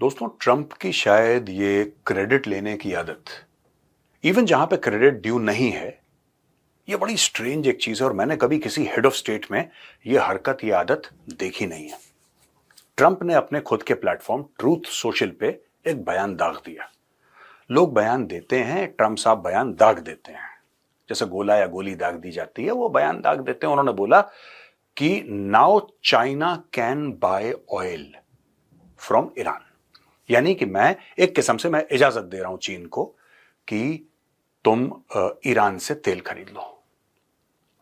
दोस्तों, ट्रंप की शायद ये क्रेडिट लेने की आदत, इवन जहां पे क्रेडिट ड्यू नहीं है, ये बड़ी स्ट्रेंज एक चीज है और मैंने कभी किसी हेड ऑफ स्टेट में ये हरकत, ये आदत देखी नहीं है। ट्रंप ने अपने खुद के प्लेटफॉर्म ट्रूथ सोशल पे एक बयान दाग दिया। लोग बयान देते हैं, ट्रंप साहब बयान दाग देते हैं, जैसे गोला या गोली दाग दी जाती है, वो बयान दाग देते हैं। उन्होंने बोला कि now China can buy oil from Iran, यानी कि मैं एक किस्म से मैं इजाजत दे रहा हूं चीन को कि तुम ईरान से तेल खरीद लो।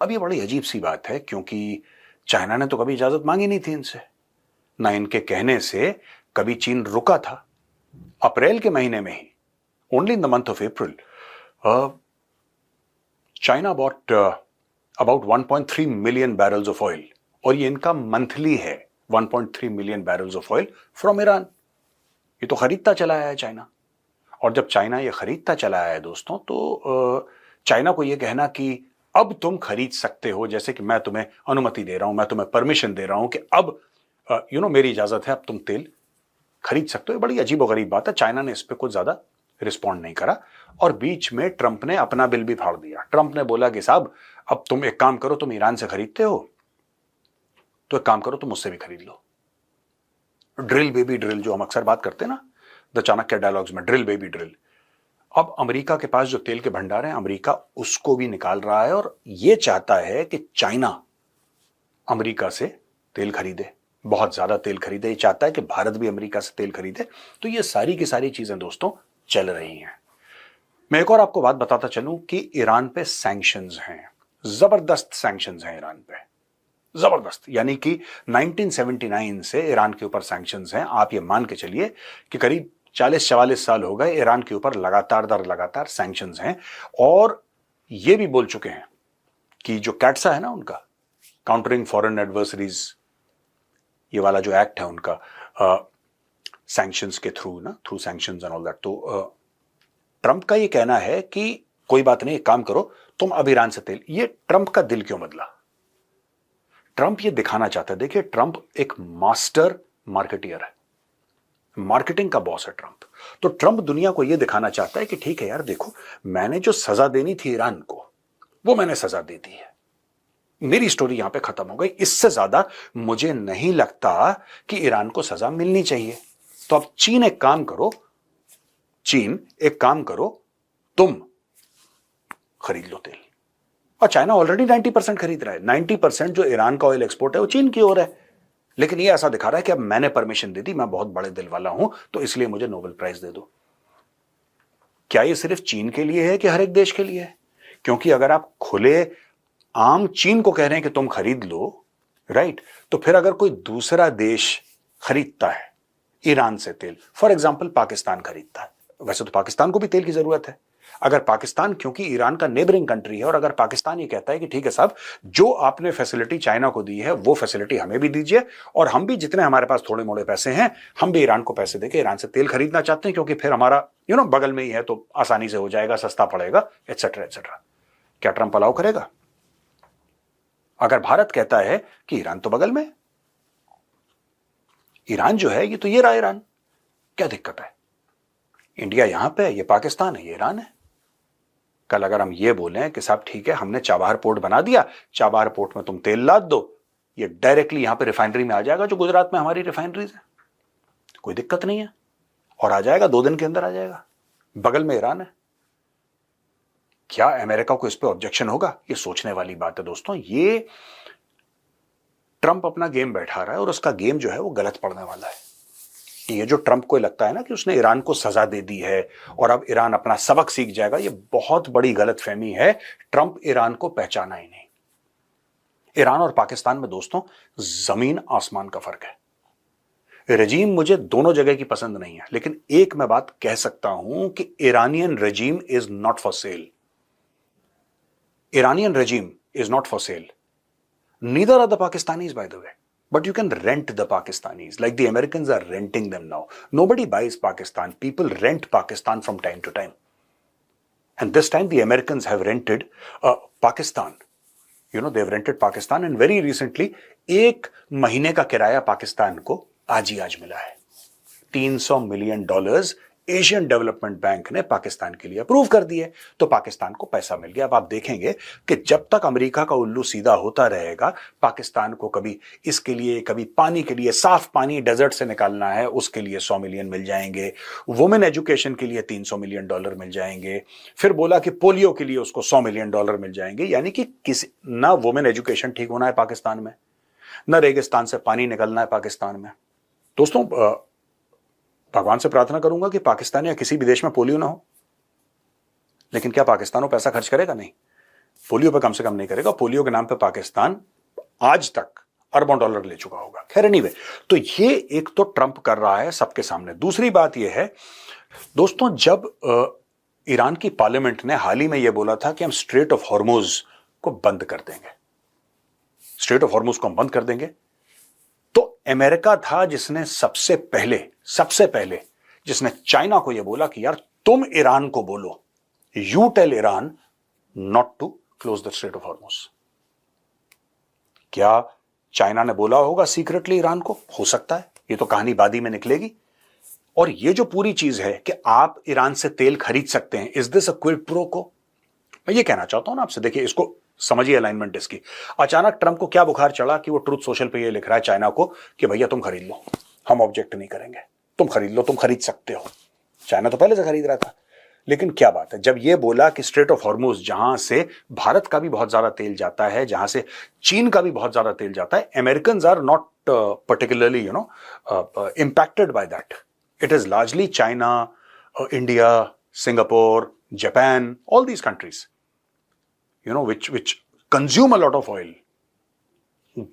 अब ये बड़ी अजीब सी बात है, क्योंकि चाइना ने तो कभी इजाजत मांगी नहीं थी इनसे, ना इनके कहने से कभी चीन रुका था। अप्रैल के महीने में ही, only in the month of April, China bought about 1.3 million barrels of oil, और ये इनका मंथली है 1.3 million barrels of oil from Iran. ये तो खरीदता चला आया है चाइना। और जब चाइना ये खरीदता चला आया है दोस्तों, तो चाइना को ये कहना कि अब तुम खरीद सकते हो, जैसे कि मैं तुम्हें अनुमति दे रहा हूं, मैं तुम्हें परमिशन दे रहा हूं कि अब मेरी इजाजत है, अब तुम तेल खरीद सकते हो। ये बड़ी अजीबोगरीब बात है। चाइना ने इस पर कुछ ज्यादा रिस्पॉन्ड नहीं करा, और बीच में ट्रंप ने अपना बिल भी फाड़ दिया। ट्रंप ने बोला कि साहब, अब तुम एक काम करो, तुम ईरान से खरीदते हो तो एक काम करो, तुम मुझसे भी खरीद लो। ड्रिल बेबी ड्रिल, जो हम अक्सर बात करते हैं ना द चाणक्य डायलॉग्स में, ड्रिल बेबी ड्रिल। अब अमेरिका के पास जो तेल के भंडार हैं, अमेरिका उसको भी निकाल रहा है और यह चाहता है कि चाइना अमेरिका से तेल खरीदे, बहुत ज्यादा तेल खरीदे। ये चाहता है कि भारत भी अमेरिका से तेल खरीदे। तो ये सारी की सारी चीजें दोस्तों चल रही हैं। मैं एक और आपको बात बताता चलूं कि ईरान पे सैंक्शंस हैं, जबरदस्त सैंक्शंस हैं ईरान पे, जबरदस्त। यानी कि 1979 से ईरान के ऊपर सैंक्शंस हैं। आप ये मान के चलिए कि करीब 40-44 साल हो गए ईरान के ऊपर लगातार दर लगातार सैंक्शंस हैं। और ये भी बोल चुके हैं कि जो कैट्सा है ना उनका, काउंटरिंग फॉरेन एडवर्सरीज, ये वाला जो एक्ट है उनका, सैंक्शंस के थ्रू ना, through sanctions and all that, तो ट्रंप का ये कहना है कि कोई बात नहीं, एक काम करो, तुम अब ईरान से तेल। ये ट्रंप का दिल क्यों बदला? ट्रंप ये दिखाना चाहता है, देखिए ट्रंप एक मास्टर मार्केटियर है, मार्केटिंग का बॉस है ट्रंप। तो ट्रंप दुनिया को ये दिखाना चाहता है कि ठीक है यार, देखो मैंने जो सजा देनी थी ईरान को, वो मैंने सजा दे दी है, मेरी स्टोरी यहां पे खत्म हो गई। इससे ज्यादा मुझे नहीं लगता कि ईरान को सजा मिलनी चाहिए। तो अब चीन एक काम करो, चीन एक काम करो, तुम खरीद लो तेल। और चाइना ऑलरेडी 90% खरीद रहा है। 90% जो ईरान का ऑयल एक्सपोर्ट है वो चीन की ओर है। लेकिन ये ऐसा दिखा रहा है कि अब मैंने परमिशन दे दी, मैं बहुत बड़े दिल वाला हूं, तो इसलिए मुझे नोबेल प्राइज दे दो। क्या ये सिर्फ चीन के लिए है कि हर एक देश के लिए है? क्योंकि अगर आप खुले आम चीन को कह रहे हैं कि तुम खरीद लो, राइट, तो फिर अगर कोई दूसरा देश खरीदता है ईरान से तेल, फॉर एग्जाम्पल पाकिस्तान खरीदता है, वैसे तो पाकिस्तान को भी तेल की जरूरत है। अगर पाकिस्तान, क्योंकि ईरान का नेबरिंग कंट्री है, और अगर पाकिस्तान ये कहता है कि ठीक है साहब, जो आपने फैसिलिटी चाइना को दी है वो फैसिलिटी हमें भी दीजिए, और हम भी जितने हमारे पास थोड़े मोड़े पैसे हैं, हम भी ईरान को पैसे देके ईरान से तेल खरीदना चाहते हैं, क्योंकि फिर हमारा बगल में ही है तो आसानी से हो जाएगा, सस्ता पड़ेगा, एटसेट्रा एटसेट्रा। क्या ट्रंप अलाउ करेगा? अगर भारत कहता है कि ईरान तो बगल में, ईरान जो है ये तो ये रहा ईरान, क्या दिक्कत है? इंडिया यहां पे है, ये पाकिस्तान है, ये ईरान है। कल अगर हम ये बोलें कि साहब ठीक है, हमने चाबहार पोर्ट बना दिया, चाबहार पोर्ट में तुम तेल लाद दो, ये डायरेक्टली यहां पे रिफाइनरी में आ जाएगा, जो गुजरात में हमारी रिफाइनरीज है, कोई दिक्कत नहीं है, और आ जाएगा, 2 दिन के अंदर आ जाएगा, बगल में ईरान है। क्या अमेरिका को इस पे ऑब्जेक्शन होगा? ये सोचने वाली बात है दोस्तों। ये ट्रंप अपना गेम बैठा रहा है, और उसका गेम जो है वो गलत पड़ने वाला है। ये जो ट्रंप को लगता है ना कि उसने ईरान को सजा दे दी है और अब ईरान अपना सबक सीख जाएगा, ये बहुत बड़ी गलतफहमी है। ट्रंप ईरान को पहचाना ही नहीं। ईरान और पाकिस्तान में दोस्तों जमीन आसमान का फर्क है। रजीम मुझे दोनों जगह की पसंद नहीं है, लेकिन एक मैं बात कह सकता हूं कि Iranian regime is not for sale. Iranian regime is not for sale. Neither are the Pakistanis, by the way. But you can rent the Pakistanis, like the Americans are renting them now. Nobody buys Pakistan. People rent Pakistan from time to time. And this time the Americans have rented Pakistan. They've rented Pakistan, and very recently, 1 महीने का किराया पाकिस्तान को आज ही आज मिला है. $300 million Asian development bank ने पाकिस्तान के लिए अप्रूव कर दिए, तो पाकिस्तान को पैसा मिल गया। अब आप देखेंगे कि जब तक अमेरिका का उल्लू सीधा होता रहेगा, पाकिस्तान को कभी इसके लिए, कभी पानी के लिए, साफ पानी डेजर्ट से निकालना है, उसके लिए 100 मिलियन मिल जाएंगे, वुमेन एजुकेशन के लिए $300 मिलियन मिल जाएंगे, फिर बोला कि पोलियो के लिए उसको $100 मिलियन मिल जाएंगे। यानी कि किसी ना वुमेन एजुकेशन ठीक होना है पाकिस्तान में, ना रेगिस्तान से पानी निकलना है पाकिस्तान में। दोस्तों, भगवान से प्रार्थना करूंगा कि पाकिस्तान या किसी भी देश में पोलियो ना हो, लेकिन क्या पाकिस्तान वो पैसा खर्च करेगा? नहीं, पोलियो पे कम से कम नहीं करेगा। पोलियो के नाम पे पाकिस्तान आज तक अरबों डॉलर ले चुका होगा। खैर एनीवे, तो ये एक तो ट्रंप कर रहा है सबके सामने। दूसरी बात ये है दोस्तों, जब ईरान की पार्लियामेंट ने हाल ही में यह बोला था कि हम स्ट्रेट ऑफ हॉर्मुज को बंद कर देंगे, स्ट्रेट ऑफ हॉर्मुज को हम बंद कर देंगे, तो अमेरिका था जिसने सबसे पहले जिसने चाइना को यह बोला कि यार तुम ईरान को बोलो, you tell Iran not to close the strait of Hormuz. क्या चाइना ने बोला होगा सीक्रेटली ईरान को? हो सकता है, ये तो कहानी बादी में निकलेगी। और ये जो पूरी चीज है कि आप ईरान से तेल खरीद सकते हैं, is this a quid pro को? मैं ये कहना चाहता हूं ना आपसे, देखिए इसको समझिए अलाइनमेंट इसकी। अचानक ट्रंप को क्या बुखार चढ़ा कि वो ट्रूथ सोशल पे ये लिख रहा है चाइना को कि भैया तुम खरीद लो, हम ऑब्जेक्ट नहीं करेंगे, तुम खरीद लो, तुम खरीद सकते हो। चाइना तो पहले से खरीद रहा था, लेकिन क्या बात है, जब ये बोला कि स्ट्रेट ऑफ हॉर्मुज, जहां से भारत का भी बहुत ज्यादा तेल जाता है, जहां से चीन का भी बहुत ज्यादा तेल जाता है, American are not particularly impacted by that. It is largely China, India, Singapore, Japan, all these countries which consume a lot of oil,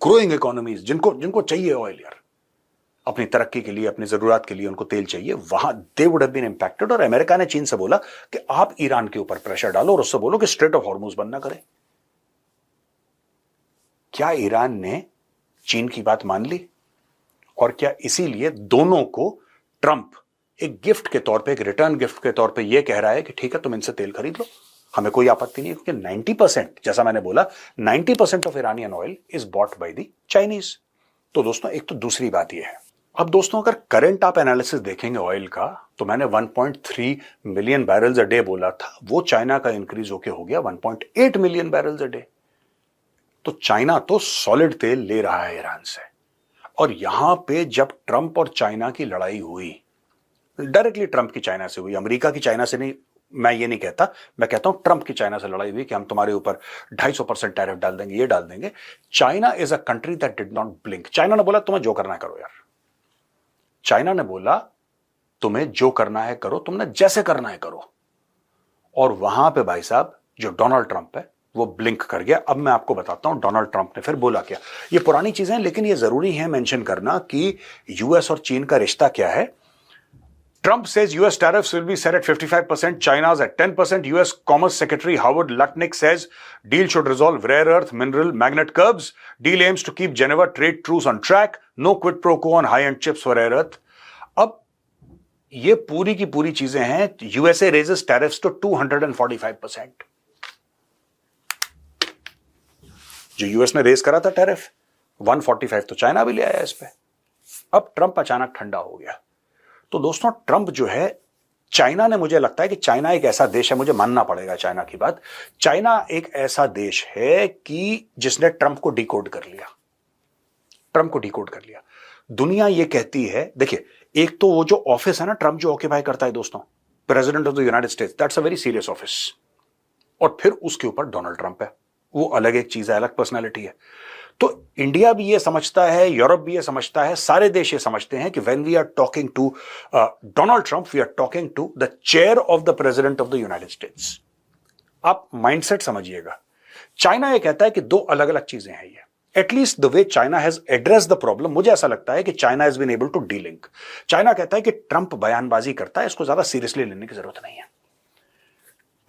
growing economies, जिनको चाहिए ऑयल यार अपनी तरक्की के लिए, अपनी जरूरत के लिए, उनको तेल चाहिए, वहां they would have been impacted. और अमेरिका ने चीन से बोला कि आप ईरान के ऊपर प्रेशर डालो और उससे बोलो कि स्ट्रेट ऑफ हॉर्मुज बंद ना करे। क्या ईरान ने चीन की बात मान ली? और क्या इसीलिए दोनों को ट्रंप एक गिफ्ट के तौर पे, एक रिटर्न गिफ्ट के तौर पे यह कह रहा है कि ठीक है तुम इनसे तेल खरीद लो, हमें कोई आपत्ति नहीं है, क्योंकि 90%, जैसा मैंने बोला, 90% of Iranian oil is bought by the Chinese. तो दोस्तों, एक तो दूसरी बात यह है। अब दोस्तों, अगर करंट आप एनालिसिस देखेंगे ऑयल का, तो मैंने 1.3 मिलियन बैरल्स अ डे बोला था, वो चाइना का इंक्रीज होके हो गया 1.8 मिलियन बैरल्स अ डे। तो चाइना तो सॉलिड तेल ले रहा है ईरान से। और यहां पे जब ट्रंप और चाइना की लड़ाई हुई, डायरेक्टली ट्रंप की चाइना से हुई, अमेरिका की चाइना से नहीं, मैं ये नहीं कहता, मैं कहता हूं ट्रंप की चाइना से लड़ाई हुई कि हम तुम्हारे ऊपर 250% टैरिफ डाल देंगे, ये डाल देंगे। China is a country that did not blink. China ने बोला तुम्हें जो करना है करो यार। चाइना ने बोला तुम्हें जो करना है करो, तुमने जैसे करना है करो। और वहां पे भाई साहब जो डोनाल्ड ट्रंप है वो ब्लिंक कर गया। अब मैं आपको बताता हूं डोनाल्ड ट्रंप ने फिर बोला क्या। ये पुरानी चीजें, लेकिन ये जरूरी है मेंशन करना कि यूएस और चीन का रिश्ता क्या है। Trump says US tariffs will be set at 55%, China's at 10%. US Commerce Secretary Howard Lutnick says deal should resolve rare earth, mineral, magnet curbs. Deal aims to keep Geneva trade truce on track. No quid pro quo on high-end chips for rare earth. अब ये पूरी की पूरी चीजें हैं। USA raises tariffs to 245%. जो US ने raise करा था टैरिफ 145, तो चाइना भी ले आया इस पे। अब ट्रंप अचानक ठंडा हो गया। तो दोस्तों, ट्रंप जो है, चाइना ने, मुझे लगता है कि चाइना एक ऐसा देश है, मुझे मानना पड़ेगा चाइना की बात, चाइना एक ऐसा देश है कि जिसने ट्रंप को डिकोड कर लिया। ट्रंप को डिकोड कर लिया। दुनिया ये कहती है, देखिए, एक तो वो जो ऑफिस है ना ट्रंप जो ऑक्यूपाई करता है दोस्तों, president of the United states, that's a very serious office. और फिर उसके ऊपर डोनाल्ड ट्रंप है, वो अलग एक चीज है, अलग पर्सनैलिटी है। तो इंडिया भी ये समझता है, यूरोप भी ये समझता है, सारे देश ये समझते हैं कि when we are talking to Donald Trump, we are talking to the chair of the president of the United States. आप माइंडसेट समझिएगा। चाइना ये कहता है कि दो अलग अलग चीजें हैं ये। At least the way China has address the problem, मुझे ऐसा लगता है कि China has been able to delink. China कहता है कि ट्रंप बयानबाजी करता है, इसको ज्यादा सीरियसली लेने की जरूरत नहीं है।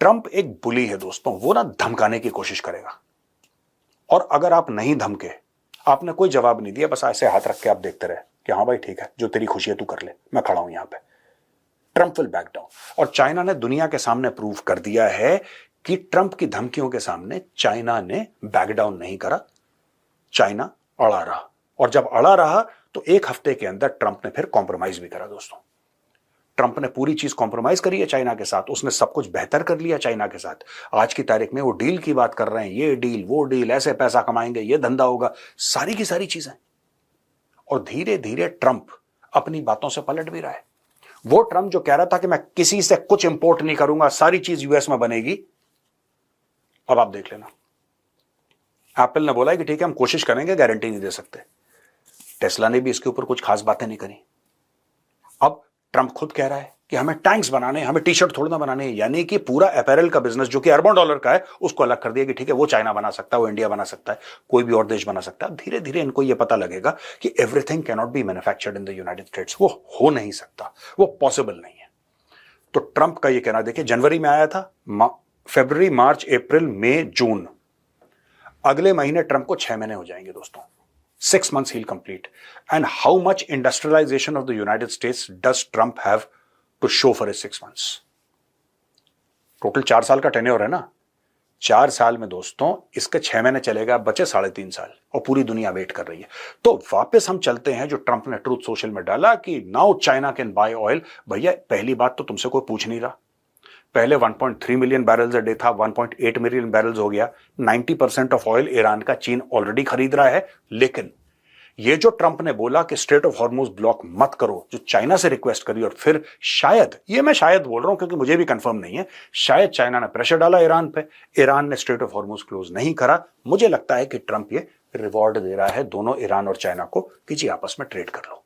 ट्रंप एक बुली है दोस्तों, वो ना धमकाने की कोशिश करेगा। और अगर आप नहीं धमके, आपने कोई जवाब नहीं दिया, बस ऐसे हाथ रख के आप देखते रहे कि हाँ भाई ठीक है, जो तेरी खुशी है तू कर ले, मैं खड़ा हूं यहां पे, ट्रंप विल बैक डाउन। और चाइना ने दुनिया के सामने प्रूव कर दिया है कि ट्रंप की धमकियों के सामने चाइना ने बैक डाउन नहीं करा। चाइना अड़ा रहा, और जब अड़ा रहा तो एक हफ्ते के अंदर ट्रंप ने फिर कॉम्प्रोमाइज भी करा दोस्तों। ट्रंप ने पूरी चीज कॉम्प्रोमाइज करी है चाइना के साथ, उसने सब कुछ बेहतर कर लिया चाइना के साथ। आज की तारीख में वो डील की बात कर रहे हैं, ये डील वो डील, ऐसे पैसा कमाएंगे, ये धंधा होगा, सारी की सारी चीजें। और धीरे धीरे ट्रंप अपनी बातों से पलट भी रहा है। वो ट्रंप जो कह रहा था कि मैं किसी से कुछ इंपोर्ट नहीं करूंगा, सारी चीज यूएस में बनेगी, अब आप देख लेना। एप्पल ने बोला है कि ठीक है हम कोशिश करेंगे, गारंटी नहीं दे सकते। टेस्ला ने भी इसके ऊपर कुछ खास बातें नहीं करी। अब ट्रंप खुद कह रहा है कि हमें टैंक्स बनाने, हमें टी शर्ट थोड़ा ना बनाने हैं, यानी कि पूरा अपैरल का बिजनेस जो कि अरबों डॉलर का है उसको अलग कर दिया कि ठीक है वो चाइना बना सकता है, वो इंडिया बना सकता है, कोई भी और देश बना सकता है। धीरे धीरे इनको यह पता लगेगा कि everything can not be manufactured in the United states, वो हो नहीं सकता, वो पॉसिबल नहीं है। तो ट्रंप का यह कहना देखिए, जनवरी में आया था, फरवरी, मार्च, अप्रैल, मई, जून, अगले महीने ट्रंप को 6 महीने हो जाएंगे दोस्तों। 6 months he'll complete. And how much industrialization of the United States does Trump have to show for his 6 months? Total 4 साल का टेन्योर है ना। 4 साल में दोस्तों इसके 6 महीने चलेगा, बचे 3.5 साल, और पूरी दुनिया वेट कर रही है। तो वापस हम चलते हैं जो ट्रंप ने ट्रूथ सोशल में डाला कि now China can buy oil. भैया पहली बात तो तुमसे कोई पूछ नहीं रहा। पहले 1.3 मिलियन बैरल्स अ डे था, 1.8 मिलियन बैरल्स हो गया। 90% ऑफ ऑयल ईरान का चीन ऑलरेडी खरीद रहा है। लेकिन ये जो ट्रंप ने बोला कि स्ट्रेट ऑफ हॉर्मुज ब्लॉक मत करो, जो चाइना से रिक्वेस्ट करी, और फिर शायद, ये मैं शायद बोल रहा हूं क्योंकि मुझे भी कंफर्म नहीं है, शायद चाइना ने प्रेशर डाला ईरान पे, ईरान ने स्ट्रेट ऑफ हॉर्मुज क्लोज नहीं करा। मुझे लगता है कि ट्रंप ये रिवॉर्ड दे रहा है दोनों ईरान और चाइना को कि जी आपस में ट्रेड कर लो।